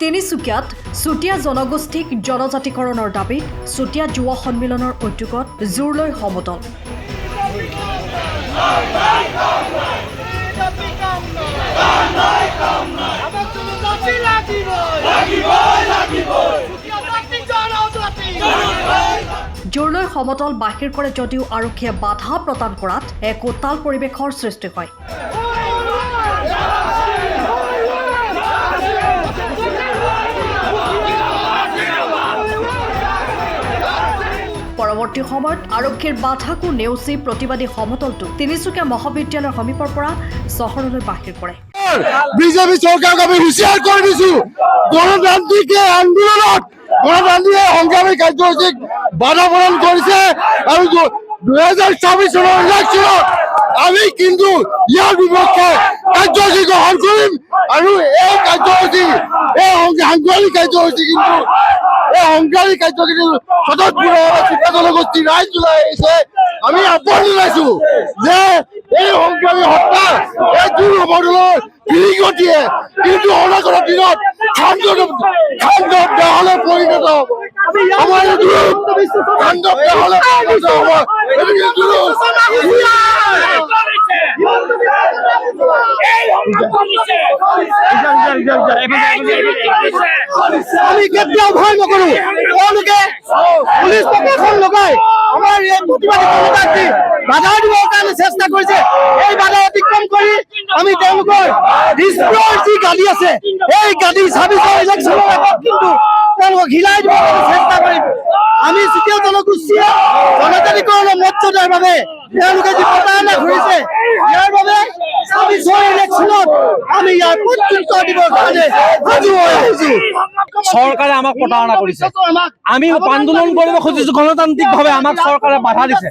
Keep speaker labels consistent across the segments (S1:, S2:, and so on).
S1: তিনিচুকীয়াত চুতীয়া জনগোষ্ঠীক জনজাতিকৰণৰ দাবীত চুতীয়া যুৱ সন্মিলনৰ উদ্যোগত জোৰ লৈ সমদল। জোৰ লৈ সমদল বাহিৰ কৰে যদিও আৰক্ষীয়ে বাধা প্ৰদান কৰাত এক উত্তাল পৰিৱেশৰ সৃষ্টি হয়। পৰৱৰ্তী সময়ত আৰক্ষীৰ বাধাকো নেওচি প্ৰতিবাদী সমদলটো তিনিচুকীয়া মহাবিদ্যালয়ৰ সমীপৰ পৰা চহৰলৈ বাহিৰ কৰে।
S2: বিজেপি চৰকাৰক আমি হুঁচিয়াৰ কৰি দিছো, গণতান্ত্ৰিক আন্দোলনত গণতান্ত্ৰিক সংগ্ৰামী কাৰ্যসূচীক বাধা প্ৰদান কৰিছে আৰু 2024 চনৰ ইলেকশ্যনত আমি কিন্তু ইয়াৰ বিপক্ষে কাৰ্যসূচী গ্ৰহণ কৰিম আৰু এই কাৰ্যসূচী সাংগঠনিক কাৰ্যসূচী কিন্তু এই সংগ্ৰামী কাৰ্যসূচী চুতীয়া জনগোষ্ঠী ৰাইজ ওলাই আহিছে। আমি আহ্বান জনাইছো যে এই সংগ্ৰামী হত্যা এই জোৰ সমদলৰ গতিয়ে কিন্তু অনাগত দিনত খাণ্ডৱ দেহলৈ পৰিণত হ'ব। আমাৰ খাণ্ডৱ দেহলৈ পৰিণত হ'ব। আমি কেতিয়াও ভয় নকৰো। তেওঁলোকে পুলিচ প্ৰশাসন লগাই আমাৰ এই প্ৰতিবাদী জনতাক বাধা দিবৰ কাৰণে চেষ্টা কৰিছে। এই বাধা অতিক্ৰম কৰি আমি তেওঁলোকৰ ডিস্প্ৰৰ যি গাড়ী আছে এই গাড়ী 26 ইলেকশ্যনৰ আগত কিন্তু তেওঁলোকক হিলাই দিবৰ কাৰণে চেষ্টা কৰিম। আমি চুতীয়া জনগোষ্ঠীয়ে জনজাতিকৰণৰ মৰ্যাদাৰ বাবে তেওঁলোকে যি প্ৰতাৰণা কৰিছে ইয়াৰ বাবে 26 ইলেকশ্যনত আমি ইয়াৰ প্ৰত্যুত্তৰ দিবৰ কাৰণে সাজু হৈ আহিছো।
S3: চৰকাৰে আমাক প্ৰতাৰণা কৰিছে, আমি আন্দোলন কৰিব খুজিছো গণতান্ত্ৰিকভাৱে, আমাক চৰকাৰে বাধা দিছে।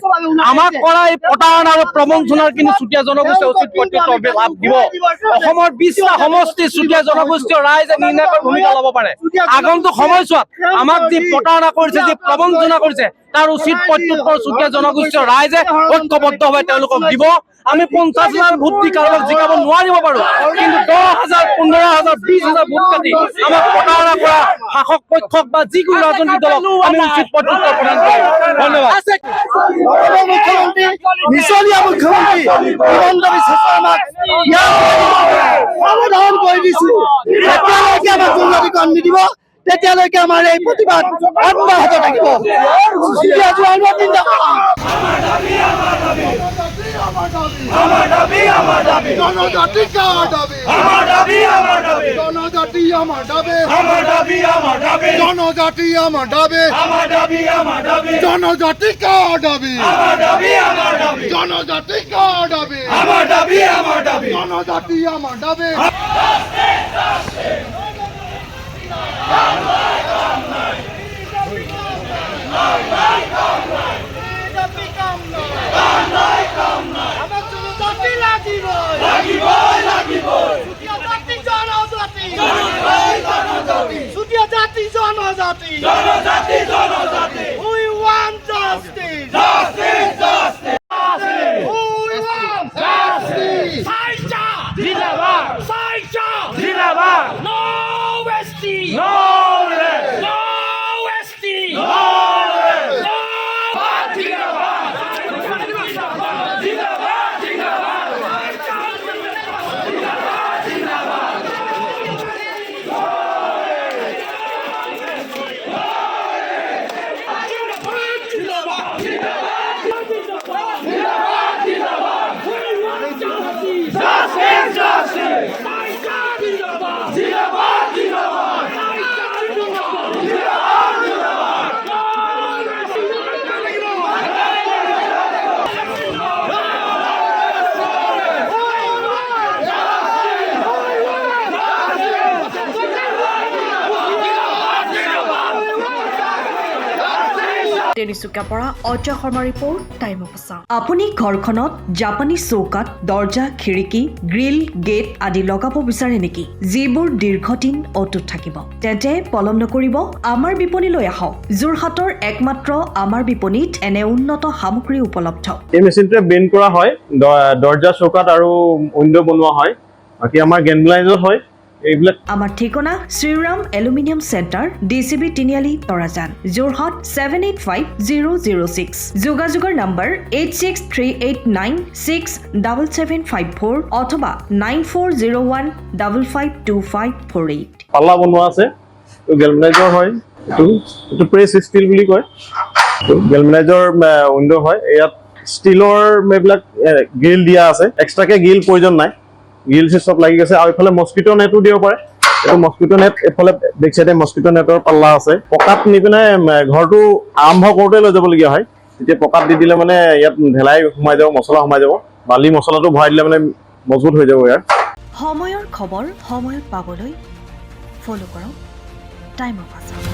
S3: আমাক কৰা এই প্ৰতাৰণা আৰু প্ৰবঞ্চনাৰ কিন্তু চুতীয়া জনগোষ্ঠীয়ে উচিত প্ৰত্যুত্তৰ লাভ দিব। অসমৰ 20টা সমষ্টি চুতীয়া জনগোষ্ঠীয় ৰাইজে নিৰ্ণায়কৰ ভূমিকা ল'ব পাৰে। আগন্তুক সময়ছোৱাত আমাক যি প্ৰতাৰণা কৰিছে, যি প্ৰবঞ্চনা কৰিছে তাৰ উচিত প্ৰত্যুত্তৰ চুতীয়া জনগোষ্ঠীয় ৰাইজে ঐক্যবদ্ধভাৱে তেওঁলোকক দিব। আমি 50,000 ভোট দি কাৰোবাক জিকাব নোৱাৰিব পাৰো, কিন্তু 10,000, 15,000, 20,000 ভোট কাটি আমাক প্ৰতাৰণা কৰা শাসক পক্ষক বা যিকোনো ৰাজনৈতিক দলক আমি উচিত প্ৰত্যুত্তৰ প্ৰদান কৰিম। ধন্যবাদ।
S2: মুখ্যমন্ত্ৰী মিছলীয়া মুখ্যমন্ত্ৰী হিমন্ত বিশ্ব শৰ্মাক সমাধান কৰি দিছো। যেতিয়ালৈকে আমাক জনজাতিকৰণ নিদিব তেতিয়ালৈকে আমাৰ এই প্ৰতিবাদ অব্যাহত থাকিব। We want justice. Justice, justice. Who wants justice? Saisha, Zindabad. Saisha, Zindabad. No Westie. No rest. No Westie. No rest. No Zindabad. Zindabad. Zindabad.
S1: তিনিচুকীয়াৰ পৰা Ajay Sharma report, time of Assam. আপুনি ঘৰখনত জাপানীজ চৌকাত দৰ্জা, খিৰিকী, গ্ৰিল, গেট আদি লগাব বিচাৰে নেকি, যিবোৰ দীৰ্ঘদিন অটুট থাকিব? তেন্তে পলম নকৰিব, আমাৰ বিপণীলৈ আহক। যোৰহাটৰ একমাত্ৰ আমাৰ বিপণীত এনে উন্নত সামগ্ৰী উপলব্ধ।
S4: এই মেচিনটোৱে বেণ্ড কৰা হয়, দৰ্জা, চৌকাত আৰু উইণ্ডো বনোৱা হয়। বাকী আমাৰ গেনগ্লাইজত হয়, এইবিলাক
S1: আমাৰ ঠিকনা শ্ৰীৰাম এলুমিনিয়াম চেণ্টাৰ DCB তিনিআলি তৰাজান যোৰহাট 785006 যোগাযোগৰ নম্বৰ 8638967754 অথবা 9401552548
S4: পাল্লা বনোৱা আছে এইটো গেলভেনাইজৰ হয় এইটো প্ৰেছ ষ্টীল বুলি কয় এইটো গেলভেনাইজৰ উইণ্ড' হয় ইয়াত ষ্টীলৰ এইবিলাক গ্ৰিল দিয়া আছে এক্সট্ৰাকে গ্ৰিল প্ৰয়োজন নাই গ্ৰিল চব লাগি গৈছে আৰু এইফালে মস্কিটো নেটো দিব পাৰে এইটো মস্কিটো নেট এইফালে বেক চাইডে মস্কিটো নেটৰ পাল্লা আছে পকাত নি পিনে ঘৰটো আৰম্ভ কৰোঁতে লৈ যাবলগীয়া হয় তেতিয়া পকাত দি দিলে মানে ইয়াত ঢেলাই সোমাই যাব মছলা সোমাই যাব বালি মছলাটো ভৰাই দিলে মানে মজবুত হৈ যাব ইয়াৰ
S1: সময়ৰ খবৰ সময়ত পাবলৈ ফলো কৰক টাইম অফ আছাম